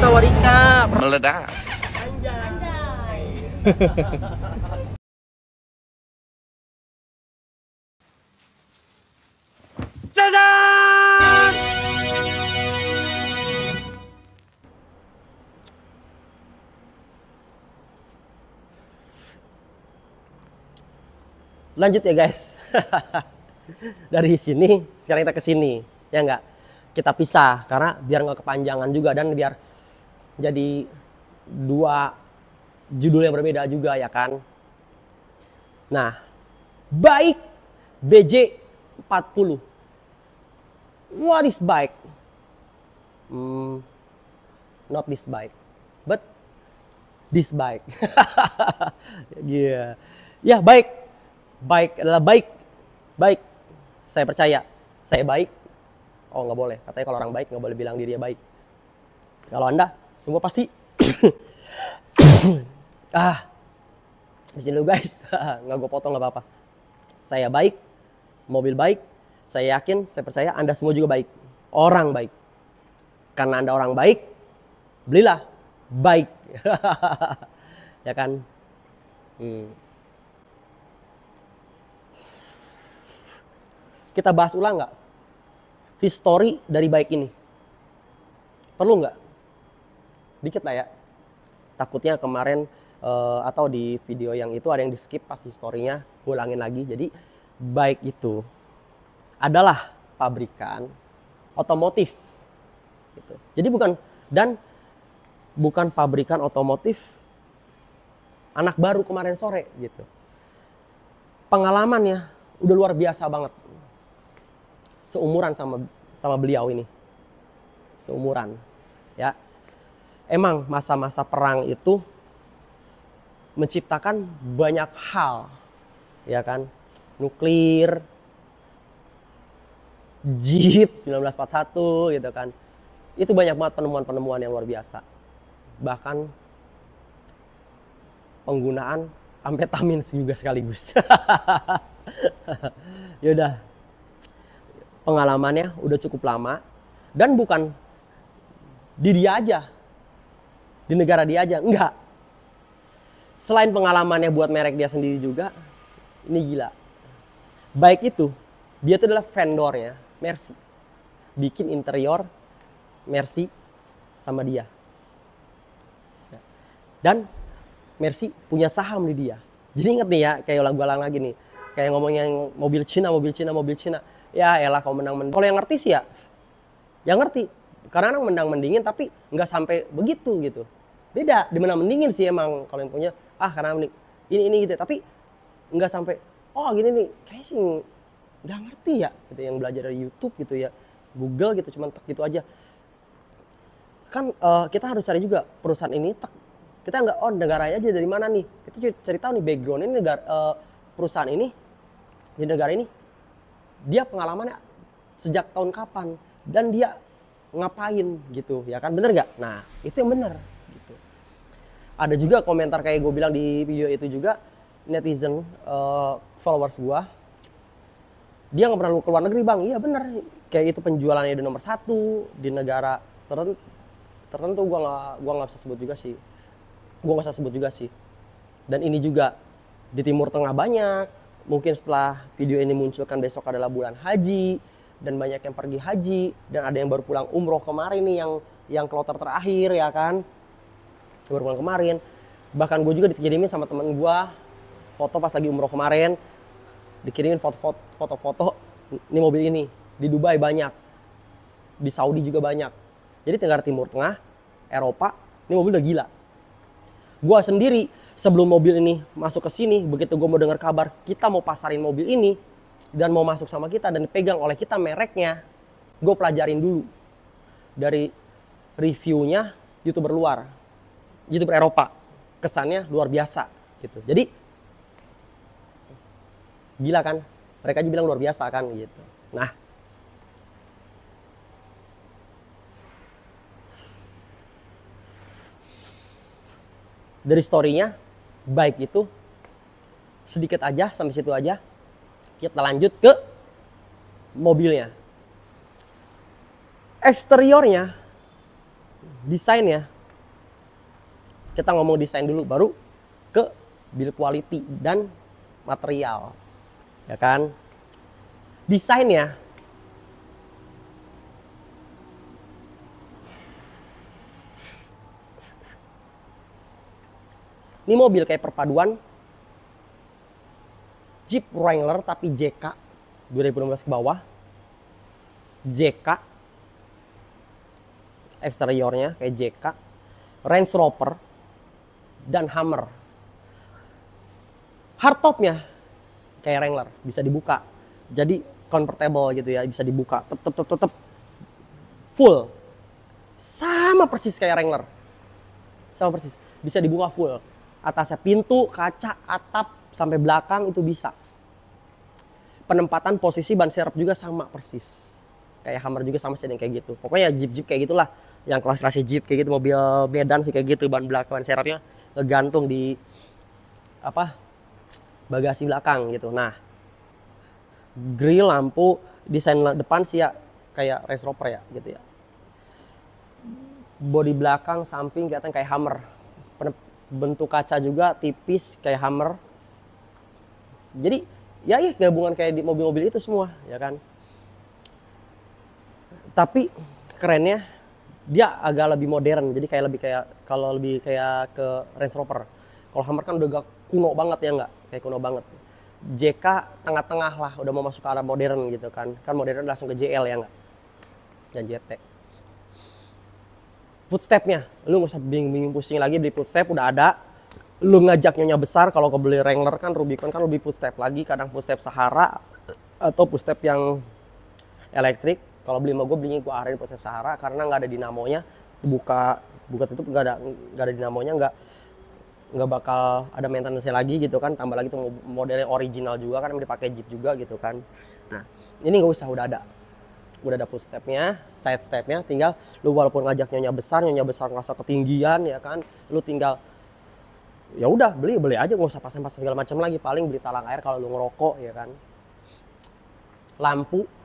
Sawarika. Meledak. Anjay. Cacan. Lanjut ya guys. Dari sini sekarang kita ke sini, ya enggak? Kita pisah karena biar nggak kepanjangan juga dan biar jadi dua judul yang berbeda juga ya kan. Nah, baik BJ 40. What is bike? Not this bike, but this bike. Yeah. Ya baik. Baik adalah baik. Baik. Saya percaya. Saya baik. Oh nggak boleh. Katanya kalau orang baik nggak boleh bilang dirinya baik. Kalau Anda semua pasti. Disini dulu guys. Nggak gue potong nggak apa-apa. Saya baik. Mobil baik. Saya yakin, saya percaya Anda semua juga baik. Orang baik. Karena Anda orang baik, belilah baik. Ya kan? Kita bahas ulang nggak? History dari baik ini. Perlu nggak? Dikit lah ya. Takutnya kemarin atau di video yang itu ada yang di skip pas historinya. Gue ulangin lagi. Jadi baik itu adalah pabrikan otomotif. Gitu. Jadi bukan pabrikan otomotif anak baru kemarin sore gitu. Pengalamannya udah luar biasa banget. Seumuran sama beliau ini. Seumuran, ya. Emang masa-masa perang itu menciptakan banyak hal, ya kan? Nuklir, Jeep 1941 gitu kan. Itu banyak banget penemuan-penemuan yang luar biasa. Bahkan penggunaan amfetamin juga sekaligus. Yaudah. Pengalamannya udah cukup lama. Dan bukan di dia aja. Di negara dia aja. Enggak. Selain pengalamannya buat merek dia sendiri juga. Ini gila. Baik itu. Dia itu adalah vendornya Mercy. Bikin interior Mercy sama dia. Dan Mercy punya saham di dia. Jadi inget nih ya, kayak lagu alang lagi nih. Kayak ngomongnya mobil Cina. Ya elah kau menang-mending. Kalau yang ngerti sih ya, yang ngerti. Karena orang mendang-mendingin tapi nggak sampai begitu gitu. Beda, dimenang-mendingin sih emang. Kalau yang punya, karena ini gitu. Tapi nggak sampai, gini nih, kayak sih nggak ngerti ya, gitu, yang belajar dari YouTube gitu ya, Google gitu, cuman tek gitu aja. Kan kita harus cari juga perusahaan ini, kita nggak negaranya aja dari mana nih, kita cari tahu nih background ini perusahaan ini di negara ini, dia pengalamannya sejak tahun kapan dan dia ngapain gitu, ya kan, bener nggak? Nah itu yang bener. Gitu. Ada juga komentar kayak gue bilang di video itu juga, netizen followers gue. Dia nggak pernah keluar negeri bang, iya bener. Kayak itu penjualannya di nomor 1 di negara tertentu gue nggak bisa sebut juga sih. Dan ini juga di Timur Tengah banyak. Mungkin setelah video ini munculkan besok adalah bulan haji dan banyak yang pergi haji dan ada yang baru pulang umroh kemarin nih yang kloter terakhir ya kan, baru pulang kemarin. Bahkan gue juga dikirimin sama temen gue foto pas lagi umroh kemarin. Dikirimin foto-foto ini mobil ini di Dubai banyak, di Saudi juga banyak. Jadi negara Timur Tengah, Eropa, ini mobil udah gila. Gua sendiri sebelum mobil ini masuk ke sini, begitu gue mau dengar kabar kita mau pasarin mobil ini dan mau masuk sama kita dan dipegang oleh kita mereknya, gue pelajarin dulu dari reviewnya YouTuber luar, YouTuber Eropa, kesannya luar biasa gitu. Jadi gila kan? Mereka aja bilang luar biasa kan gitu. Nah, dari story-nya baik itu sedikit aja, sampai situ aja. Kita lanjut ke mobilnya. Eksteriornya, desainnya Kita ngomong desain dulu, baru ke build quality dan material, ya kan? Desainnya, ini mobil kayak perpaduan Jeep Wrangler tapi JK 2016 ke bawah, JK eksteriornya kayak JK, Range Rover dan Hummer. Hardtopnya kayak Wrangler, bisa dibuka. Jadi convertible gitu ya, bisa dibuka. Tetep full. Sama persis kayak Wrangler. Sama persis, bisa dibuka full. Atasnya pintu, kaca, atap sampai belakang itu bisa. Penempatan posisi ban serep juga sama persis. Kayak Hummer juga sama sih kayak gitu. Pokoknya Jeep kayak gitulah. Yang kelas-kelasnya Jeep kayak gitu, mobil Medan sih kayak gitu, ban belakang, ban serepnya ngegantung di bagasi belakang gitu. Nah, grill, lampu, desain depan sih ya kayak Range Rover ya gitu ya. Bodi belakang, samping kelihatan kayak Hummer. Bentuk kaca juga tipis kayak Hummer. Jadi ya gabungan kayak di mobil-mobil itu semua ya kan. Tapi kerennya dia agak lebih modern, jadi kayak lebih kayak ke Range Rover. Kalau Hummer kan udah agak kuno banget ya nggak? Kayak kuno banget. JK tengah-tengah lah, udah mau masuk ke arah modern gitu kan. Kan modern langsung ke JL ya nggak? Dan JT. Footstepnya, lu nggak usah bingung pusing lagi beli footstep, udah ada. Lu ngajak nyonya besar, kalau kau beli Wrangler kan Rubicon kan lebih footstep lagi, kadang footstep Sahara atau footstep yang elektrik. Kalau beli sama gue, belinya gue arahin footstep Sahara karena nggak ada dinamonya, buka tutup nggak ada dinamonya, nggak bakal ada maintenance lagi gitu kan. Tambah lagi tuh modelnya original juga kan, yang dipakai Jeep juga gitu kan. Nah ini nggak usah, udah ada footstepnya, side stepnya. Tinggal lu walaupun ngajak nyonya besar ngerasa ketinggian ya kan, lu tinggal ya udah beli aja, nggak usah pasang segala macam lagi. Paling beli talang air kalau lu ngerokok ya kan. Lampu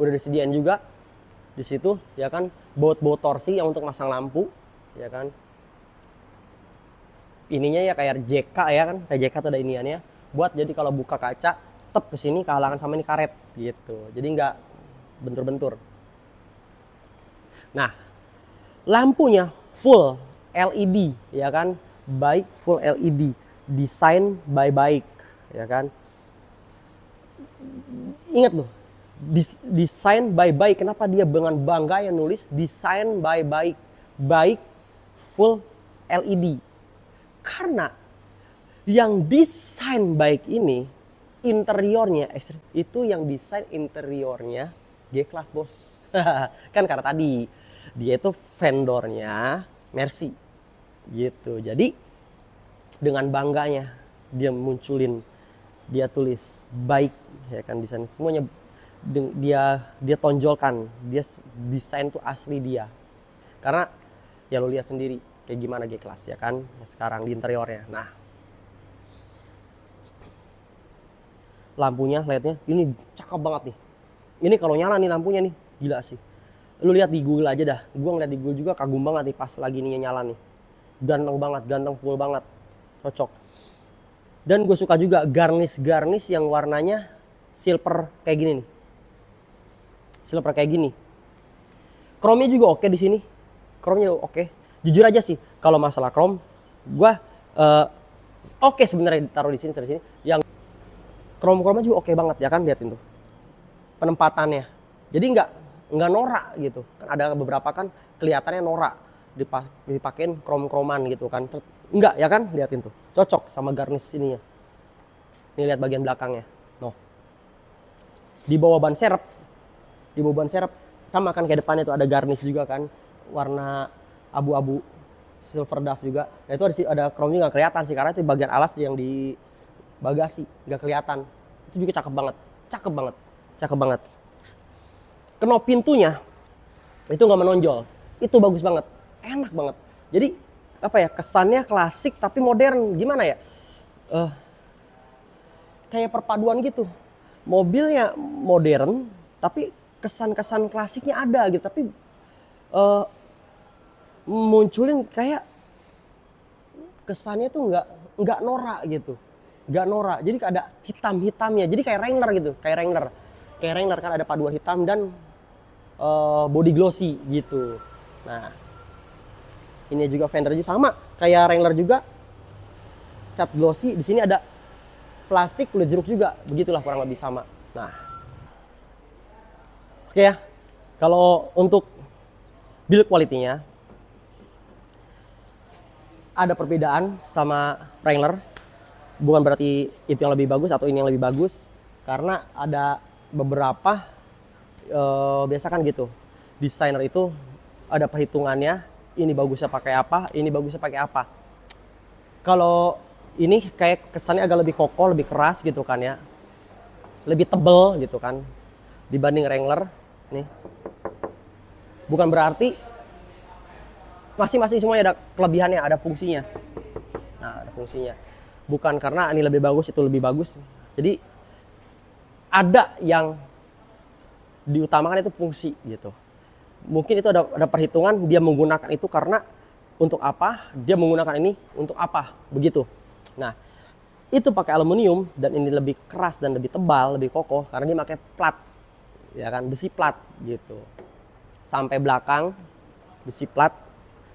udah disediain juga di situ ya kan, baut torsi yang untuk masang lampu ya kan. Ininya ya kayak JK ya kan, kayak JK tuh ada iniannya buat jadi kalau buka kaca tep ke sini kehalangan sama ini karet gitu. Jadi nggak bentur-bentur. Nah, lampunya full LED ya kan, baik full LED, desain baik ya kan. Ingat loh, desain baik. Kenapa dia dengan bangga yang nulis desain baik full LED? Karena yang desain baik ini interiornya, itu yang desain interiornya G-Class bos. Kan karena tadi dia itu vendornya Mercy gitu. Jadi dengan bangganya dia dia tulis baik ya kan, desain semuanya dia tonjolkan, dia desain tuh asli dia. Karena ya lo lihat sendiri kayak gimana G-Class ya kan sekarang di interiornya. Nah, lampunya, LED-nya ini cakep banget nih. Ini kalau nyala nih lampunya nih, gila sih. Lu lihat di Google aja dah. Gua ngeliat di Google juga kagum banget nih pas lagi nih nyala nih. Ganteng banget, ganteng full banget. Cocok. Dan gue suka juga garnish yang warnanya silver kayak gini nih. Silver kayak gini. Chrome-nya juga oke di sini. Chrome-nya oke. Jujur aja sih, kalau masalah chrome, gua oke sebenarnya ditaruh di sini. Yang chrome-nya juga oke banget ya kan, liatin tuh penempatannya. Jadi nggak norak gitu. Kan ada beberapa kan kelihatannya norak dipakein chrome-chroman gitu kan. Enggak ya kan, liatin tuh. Cocok sama garnish sininya. Nih lihat bagian belakangnya. Noh. Di bawah ban serep sama kan kayak depannya tuh ada garnish juga kan. Warna abu-abu silver dove juga. Nah itu ada chrome-nya nggak kelihatan sih karena itu bagian alas yang di bagasi nggak kelihatan. Itu juga cakep banget. Knop pintunya itu nggak menonjol. Itu bagus banget, enak banget. Jadi apa ya, kesannya klasik tapi modern. Gimana ya? Kayak perpaduan gitu. Mobilnya modern tapi kesan-kesan klasiknya ada gitu. Tapi munculin kayak kesannya tuh nggak norak gitu, nggak norak. Jadi ada hitam-hitamnya. Jadi kayak Wrangler gitu, kayak Wrangler kan ada paduan hitam dan body glossy gitu. Nah, ini juga fender juga sama kayak Wrangler juga, cat glossy. Di sini ada plastik kulit jeruk juga, begitulah kurang lebih sama. Nah, oke ya. Kalau untuk build quality-nya ada perbedaan sama Wrangler. Bukan berarti itu yang lebih bagus atau ini yang lebih bagus, karena ada beberapa biasa kan gitu. Desainer itu ada perhitungannya, ini bagusnya pakai apa, ini bagusnya pakai apa. Kalau ini kayak kesannya agak lebih kokoh, lebih keras gitu kan ya. Lebih tebel gitu kan dibanding Wrangler nih. Bukan berarti masing-masing semuanya ada kelebihannya, ada fungsinya. Nah, ada fungsinya. Bukan karena ini lebih bagus, itu lebih bagus. Jadi ada yang diutamakan itu fungsi gitu. Mungkin itu ada perhitungan dia menggunakan itu karena untuk apa, dia menggunakan ini untuk apa, begitu. Nah, itu pakai aluminium dan ini lebih keras dan lebih tebal, lebih kokoh karena dia pakai plat, ya kan, besi plat gitu. Sampai belakang besi plat,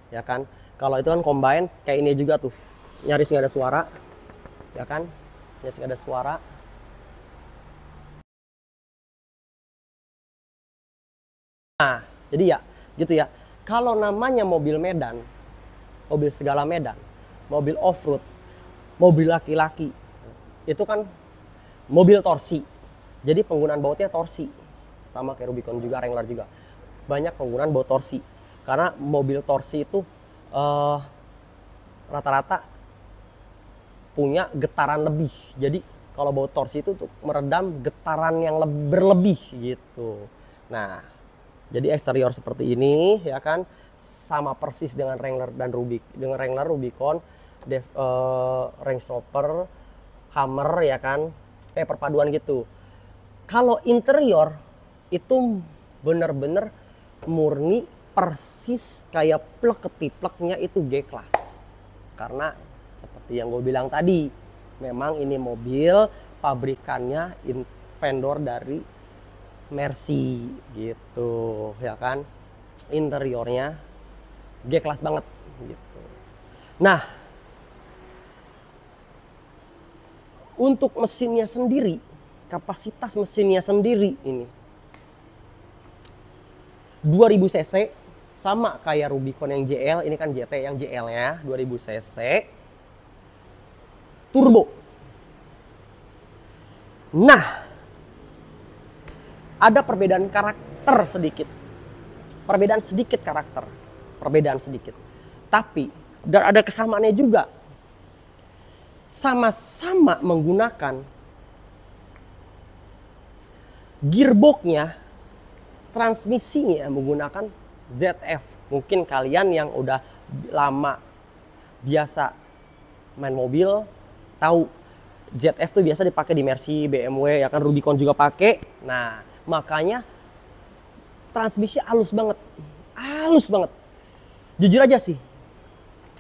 ya kan. Kalau itu kan combine kayak ini juga tuh, nyaris nggak ada suara, ya kan, nyaris nggak ada suara. Nah, jadi ya, gitu ya. Kalau namanya mobil Medan, mobil segala Medan, mobil off-road, mobil laki-laki, itu kan mobil torsi. Jadi penggunaan bautnya torsi. Sama kayak Rubicon juga, Wrangler juga. Banyak penggunaan baut torsi. Karena mobil torsi itu rata-rata punya getaran lebih. Jadi kalau baut torsi itu untuk meredam getaran yang berlebih gitu. Nah, jadi eksterior seperti ini ya kan, sama persis dengan Wrangler dan Rubicon, Range Rover, Hummer ya kan, kayak perpaduan gitu. Kalau interior itu bener-bener murni persis kayak plek ketipleknya itu G-Class. Karena seperti yang gue bilang tadi, memang ini mobil pabrikannya vendor dari Mercy gitu ya kan. Interiornya G-Class banget gitu. Nah, untuk mesinnya sendiri, kapasitas mesinnya sendiri ini 2000 cc, sama kayak Rubicon yang JL, ini kan GT yang JL-nya 2000 cc. Turbo. Nah, ada perbedaan karakter sedikit. Perbedaan sedikit karakter. Perbedaan sedikit. Tapi dan ada kesamaannya juga. Sama-sama menggunakan gearboxnya, transmisinya menggunakan ZF. Mungkin kalian yang udah lama biasa main mobil tahu ZF tuh biasa dipakai di Mercy, BMW, ya kan, Rubicon juga pakai. Nah, makanya transmisi halus banget. Halus banget. Jujur aja sih,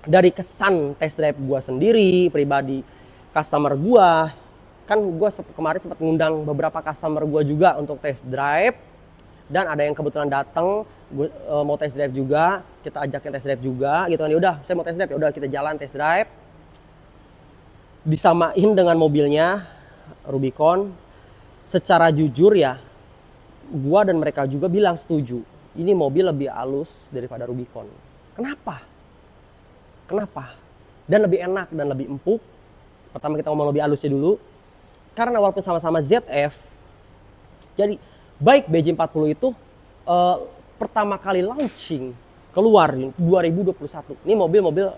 dari kesan test drive gua sendiri, pribadi customer gua, kan gua kemarin sempat ngundang beberapa customer gua juga untuk test drive. Dan ada yang kebetulan datang, mau test drive juga, kita ajakin test drive juga gitu kan. Ya udah, saya mau test drive, ya udah kita jalan test drive. Disamain dengan mobilnya Rubicon. Secara jujur ya, gua dan mereka juga bilang setuju. Ini mobil lebih halus daripada Rubicon. Kenapa? Kenapa? Dan lebih enak dan lebih empuk. Pertama kita ngomong lebih halusnya dulu. Karena walaupun sama-sama ZF, jadi baik BJ40 itu pertama kali launching keluar di 2021. Ini mobil-mobil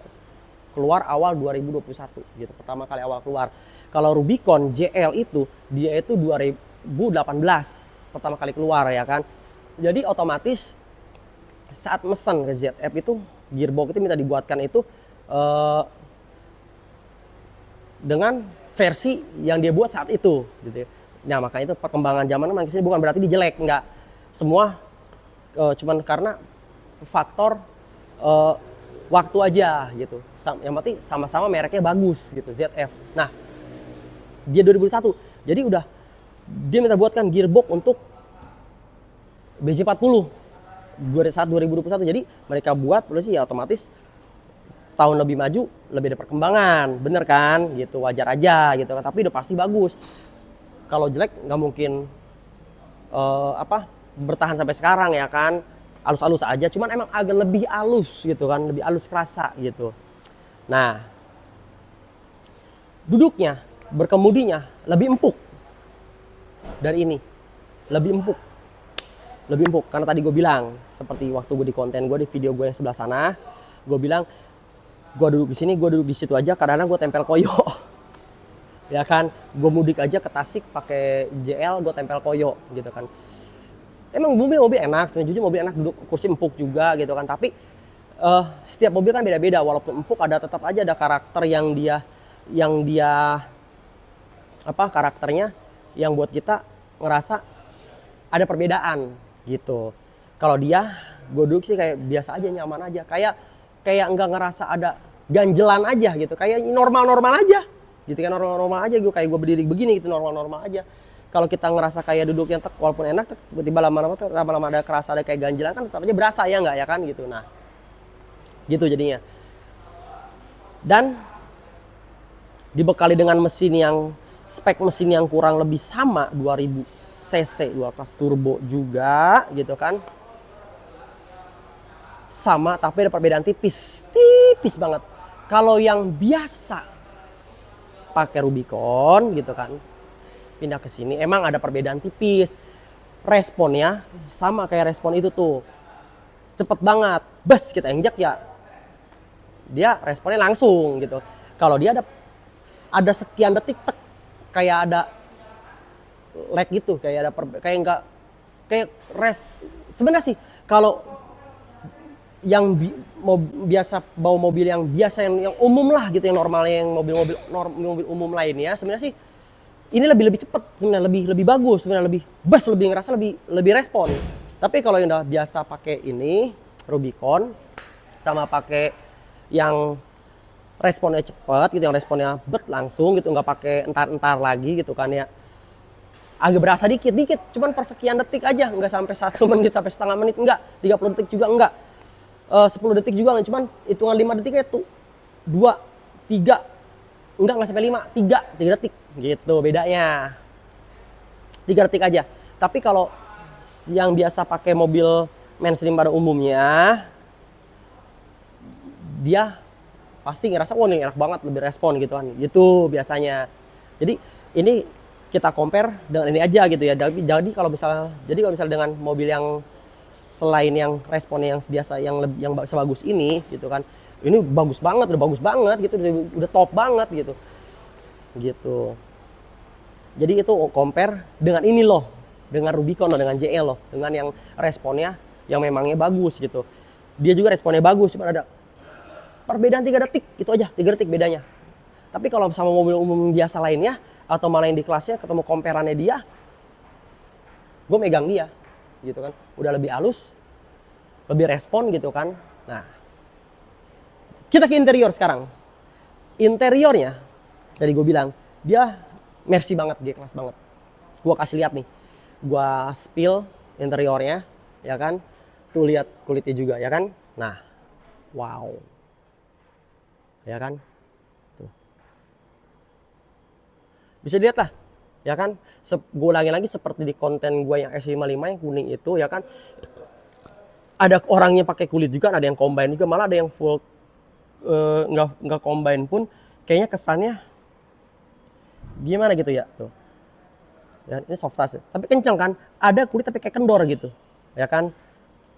keluar awal 2021 gitu. Pertama kali awal keluar. Kalau Rubicon JL itu dia itu 2018 pertama kali keluar ya kan. Jadi otomatis saat mesen ke ZF itu gearbox itu minta dibuatkan itu dengan versi yang dia buat saat itu gitu. Nah, makanya itu perkembangan zaman makin kesini bukan berarti dijelek, enggak. Semua cuman karena faktor waktu aja gitu. Yang penting sama-sama mereknya bagus gitu, ZF. Nah, dia 2001. Jadi udah dia minta buatkan gearbox untuk BJ40 saat 2021. Jadi mereka buat polisi ya otomatis tahun lebih maju, lebih ada perkembangan, bener kan? Gitu, wajar aja gitu kan. Tapi udah pasti bagus. Kalau jelek nggak mungkin bertahan sampai sekarang ya kan. Halus-halus aja, cuman emang agak lebih halus gitu kan, lebih halus kerasa gitu. Nah, duduknya, berkemudinya lebih empuk dari ini, lebih empuk karena tadi gue bilang seperti waktu gue di konten gue di video gue yang sebelah sana, gue bilang gue duduk di sini, gue duduk di situ aja, kadang-kadang gue tempel koyo, ya kan, gue mudik aja ke Tasik pakai JL, gue tempel koyo gitu kan. Emang mobil enak, sebenarnya jujur mobil enak, duduk kursi empuk juga gitu kan. Tapi setiap mobil kan beda-beda, walaupun empuk ada tetap aja ada karakter yang dia karakternya yang buat kita ngerasa ada perbedaan gitu. Kalau dia, gue duduk sih kayak biasa aja, nyaman aja, kayak nggak ngerasa ada ganjelan aja gitu, kayak normal-normal aja gitu kan, normal-normal aja gue kayak gue berdiri begini gitu, normal-normal aja. Kalau kita ngerasa kayak duduk yang walaupun enak, tiba-tiba lama-lama ada kerasa ada kayak ganjilan kan tetap aja berasa ya nggak ya kan gitu. Nah, gitu jadinya. Dan dibekali dengan mesin yang spek mesin yang kurang lebih sama 2000 cc 2 kelas turbo juga gitu kan. Sama tapi ada perbedaan tipis banget. Kalau yang biasa pakai Rubicon gitu kan, pindah ke sini emang ada perbedaan tipis. Responnya sama kayak respon itu tuh, cepet banget. Bes kita injek ya, dia responnya langsung gitu. Kalau dia ada sekian detik kayak ada lag gitu, kayak sebenarnya sih kalau yang biasa bawa mobil yang biasa yang umum lah gitu, yang normalnya, yang mobil umum lainnya, sebenarnya sih ini lebih cepat, sebenarnya lebih bagus, sebenarnya lebih ngerasa lebih respon. Tapi kalau yang udah biasa pakai ini Rubicon sama pakai yang responnya cepat gitu, yang responnya langsung gitu, nggak pakai entar lagi gitu kan ya, agak berasa dikit, cuman persekian detik aja, nggak sampai 1 menit sampai setengah menit, enggak, 30 detik juga enggak, 10 detik juga enggak, cuman hitungan 5 detik itu 2, 3, enggak sampai 5, 3 detik gitu bedanya, 3 detik aja. Tapi kalau yang biasa pakai mobil mainstream pada umumnya, dia pasti ngerasa wah ini enak banget, lebih respon gitu kan, gitu biasanya. Jadi ini kita compare dengan ini aja gitu ya. Jadi kalau misalnya dengan mobil yang selain yang responnya yang biasa, yang sebagus ini gitu kan, ini udah bagus banget gitu, udah top banget gitu. Jadi itu compare dengan ini loh, dengan Rubicon loh, dengan JL loh, dengan yang responnya yang memangnya bagus gitu. Dia juga responnya bagus, cuma ada perbedaan 3 detik gitu aja, 3 detik bedanya. Tapi kalau sama mobil umum biasa lainnya atau malah yang di kelasnya ketemu komperannya dia, gue megang dia gitu kan, udah lebih halus, lebih respon gitu kan. Nah, kita ke interior sekarang. Interiornya tadi gue bilang dia Mercy banget, dia kelas banget. Gue kasih lihat nih, gue spill interiornya ya kan, tuh lihat kulitnya juga ya kan. Nah, wow ya kan, tuh bisa dilihat lah ya kan. Gue ulangin lagi seperti di konten gue yang S55 yang kuning itu ya kan, ada orangnya pakai kulit juga, ada yang combine juga, malah ada yang full nggak combine pun kayaknya kesannya gimana gitu ya tuh ya. Ini soft touch tapi kenceng kan, ada kulit tapi kayak kendor gitu ya kan,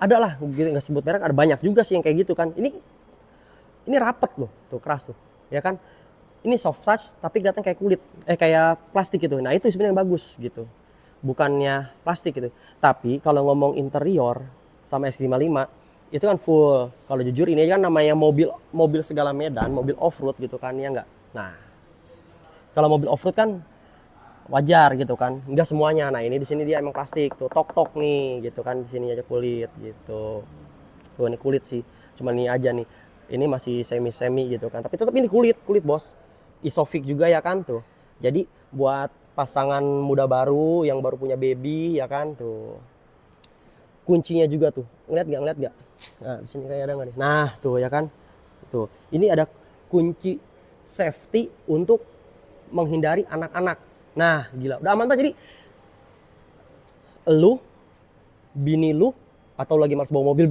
ada lah gitu, nggak sebut merek, ada banyak juga sih yang kayak gitu kan. Ini rapet loh, tuh keras tuh ya kan. Ini soft touch tapi kelihatan kayak kulit, kayak plastik gitu. Nah itu sebenarnya yang bagus gitu, bukannya plastik gitu. Tapi kalau ngomong interior sama S55 itu kan full. Kalau jujur ini kan namanya mobil segala medan, mobil off-road gitu kan ya enggak. Nah kalau mobil off-road kan wajar gitu kan, enggak semuanya. Nah ini di sini dia emang plastik tuh, tok nih gitu kan, di sini aja kulit gitu. Tuh ini kulit sih, cuman ini aja nih. Ini masih semi-semi gitu kan. Tapi tetap ini kulit bos. Isofix juga ya kan tuh. Jadi buat pasangan muda baru yang baru punya baby ya kan tuh. Kuncinya juga tuh. Ngeliat gak? Nah, di sini kayak ada nggak nih? Nah, tuh ya kan. Tuh. Ini ada kunci safety untuk menghindari anak-anak. Nah, gila. Udah aman Pak. Jadi lu, bini lu, atau lagi mas bawa mobil,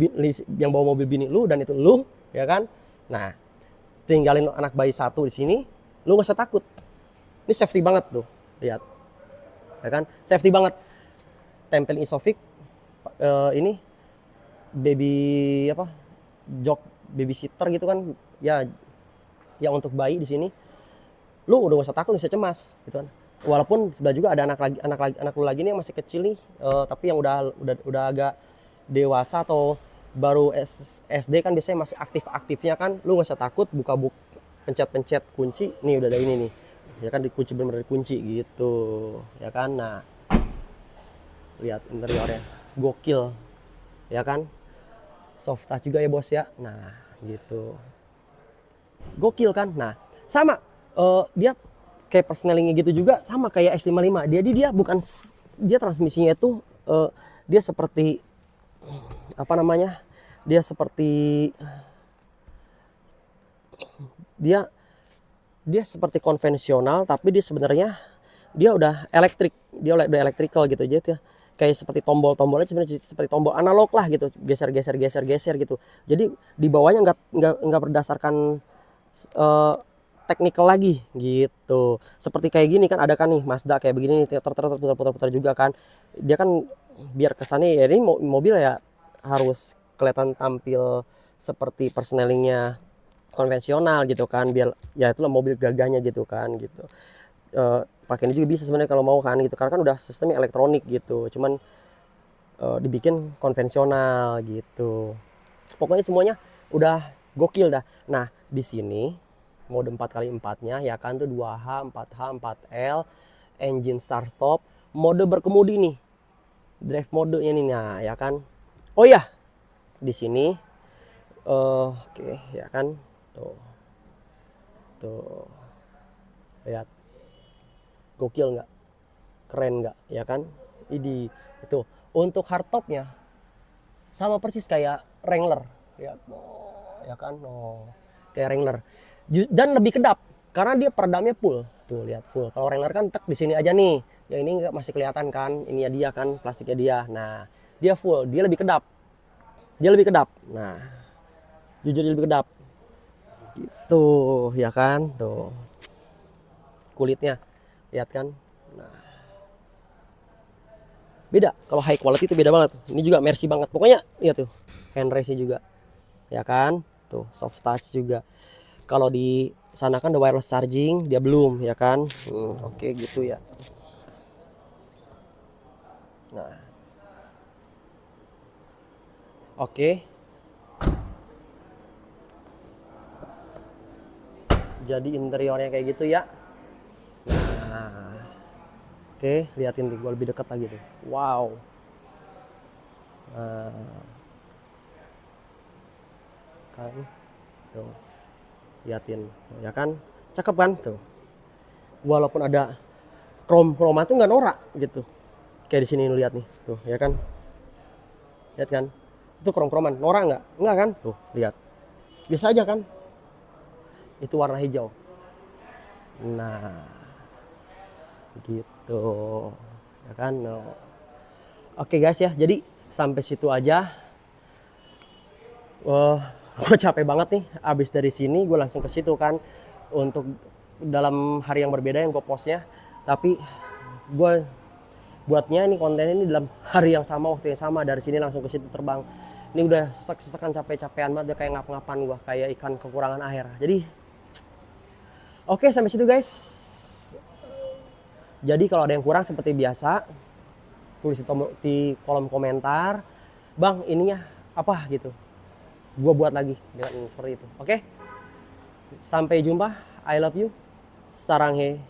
yang bawa mobil bini lu dan itu lu, ya kan? Nah, tinggalin anak bayi satu di sini, lu gak usah takut. Ini safety banget tuh, lihat, ya kan? Safety banget. Tempelin Isofix, ini baby apa? Jok babysitter gitu kan? Ya, yang untuk bayi di sini, lu udah gak usah takut, gak usah cemas, gitu kan? Walaupun sebelah juga ada anak lu lagi nih yang masih kecil nih, tapi yang udah agak dewasa atau baru SD kan biasanya masih aktifnya kan, lu nggak usah takut pencet kunci, nih udah ada ini nih, ya kan dikunci bener-bener dikunci gitu, ya kan. Nah, lihat interiornya, gokil, ya kan, soft touch juga ya bos ya. Nah, gitu, gokil kan. Nah, sama dia kayak persnelingnya gitu juga, sama kayak X55. Dia bukan, dia transmisinya itu dia seperti apa namanya, dia seperti dia seperti konvensional, tapi dia sebenarnya dia udah elektrik, dia udah electrical gitu aja ya. Kayak seperti tombol-tombolnya sebenarnya seperti tombol analog lah gitu, geser gitu. Jadi di bawahnya nggak berdasarkan technical lagi gitu. Seperti kayak gini kan, ada kan nih Mazda kayak begini nih, putar juga kan. Dia kan biar kesannya ya ini mobil ya harus kelihatan tampil seperti persnelingnya konvensional gitu kan, biar ya itulah mobil gagahnya gitu kan gitu. Pakai ini juga bisa sebenarnya kalau mau kan gitu, karena kan udah sistemnya elektronik gitu, cuman dibikin konvensional gitu. Pokoknya semuanya udah gokil dah. Nah, di sini mode 4x4-nya ya kan tuh 2H, 4H, 4L, engine start stop, mode berkemudi nih. Drive mode-nya nih, nah ya kan. Oh ya, di sini oke, ya kan, tuh lihat, gokil nggak, keren nggak, ya kan. Ini itu untuk hardtopnya sama persis kayak Wrangler, lihat, ya kan, kayak Wrangler, dan lebih kedap karena dia peredamnya full, tuh lihat full. Kalau Wrangler kan tek di sini aja nih, yang ini masih kelihatan kan, ini ya dia kan plastiknya dia. Nah, dia full, dia lebih kedap. Nah, jujur dia lebih kedap gitu, ya kan, tuh kulitnya lihat kan. Nah, beda, kalau high quality itu beda banget. Ini juga Mercy banget pokoknya, lihat tuh hand race juga, ya kan, tuh soft touch juga. Kalau di sana kan ada wireless charging, dia belum, ya kan. Oke gitu ya. Nah, oke. Jadi interiornya kayak gitu ya. Nah, oke, liatin nih, gue lebih dekat lagi tuh. Wow. Nah, kan, tuh, liatin, ya kan, cakep kan tuh. Walaupun ada krom-kroman tuh nggak norak gitu. Kayak di sini lu lihat nih, tuh, ya kan. Lihat kan, itu krom-kroman, norak nggak kan? Tuh, lihat, biasa aja kan. Itu warna hijau. Nah, gitu, ya kan. Oke guys ya, jadi sampai situ aja. Gue capek banget nih. Abis dari sini gue langsung ke situ kan, untuk dalam hari yang berbeda yang gue postnya. Tapi gue buatnya ini kontennya ini dalam hari yang sama, waktu yang sama. Dari sini langsung ke situ terbang. Ini udah sesek-sesekan, capek-capean banget, udah kayak ngap-ngapan gue, kayak ikan kekurangan air. Jadi oke, sampai situ guys. Jadi kalau ada yang kurang seperti biasa, tulis di kolom komentar, bang ininya apa gitu, gue buat lagi dengan seperti itu. Oke, sampai jumpa. I love you. Sarang he.